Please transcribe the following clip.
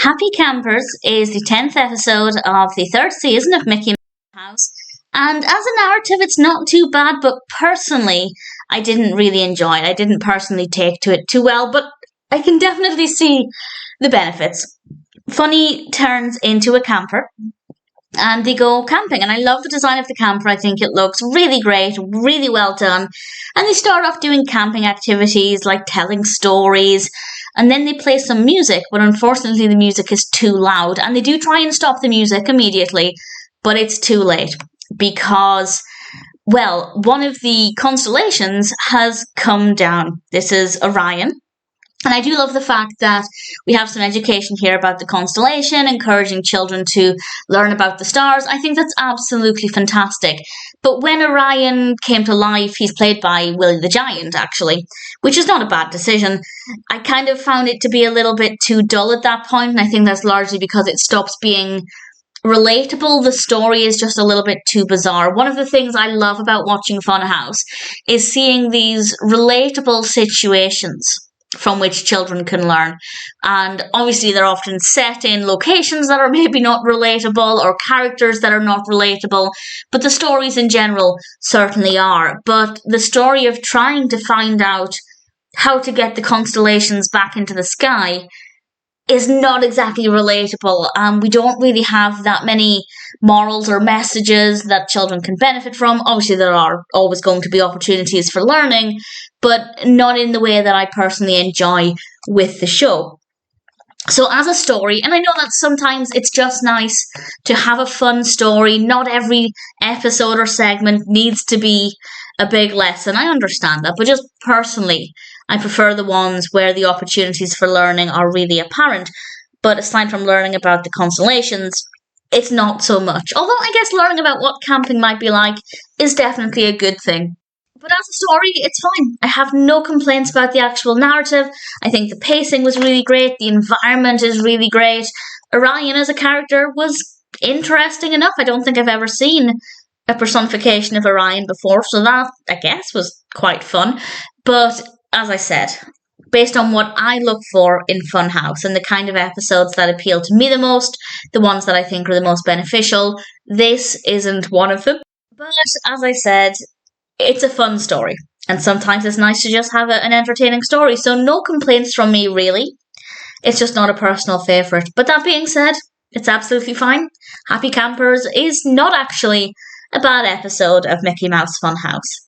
Happy Campers is the 10th episode of the third season of Mickey Mouse. And as a narrative, it's not too bad, but personally, I didn't really enjoy it. I didn't personally take to it too well, but I can definitely see the benefits. Funny turns into a camper, and they go camping, and I love the design of the camper. I think it looks really great, really well done. And they start off doing camping activities like telling stories, and then they play some music, but unfortunately the music is too loud, and they do try and stop the music immediately, but it's too late because, well, one of the constellations has come down. This is Orion. And I do love the fact that we have some education here about the constellation, encouraging children to learn about the stars. I think that's absolutely fantastic. But when Orion came to life, he's played by Willie the Giant, actually, which is not a bad decision. I kind of found it to be a little bit too dull at that point, and I think that's largely because it stops being relatable. The story is just a little bit too bizarre. One of the things I love about watching Funhouse is seeing these relatable situations from which children can learn. And obviously they're often set in locations that are maybe not relatable or characters that are not relatable, but the stories in general certainly are. But the story of trying to find out how to get the constellations back into the sky is not exactly relatable. We don't really have that many morals or messages that children can benefit from. Obviously, there are always going to be opportunities for learning, but not in the way that I personally enjoy with the show. So as a story, and I know that sometimes it's just nice to have a fun story. Not every episode or segment needs to be a big lesson. I understand that, but just personally, I prefer the ones where the opportunities for learning are really apparent. But aside from learning about the constellations, it's not so much. Although I guess learning about what camping might be like is definitely a good thing. But as a story, it's fine. I have no complaints about the actual narrative. I think the pacing was really great. The environment is really great. Orion as a character was interesting enough. I don't think I've ever seen a personification of Orion before, so that, I guess, was quite fun. But as I said, based on what I look for in Funhouse and the kind of episodes that appeal to me the most, the ones that I think are the most beneficial, this isn't one of them. But as I said, it's a fun story, and sometimes it's nice to just have an entertaining story, so no complaints from me, really. It's just not a personal favourite. But that being said, it's absolutely fine. Happy Campers is not actually a bad episode of Mickey Mouse Funhouse.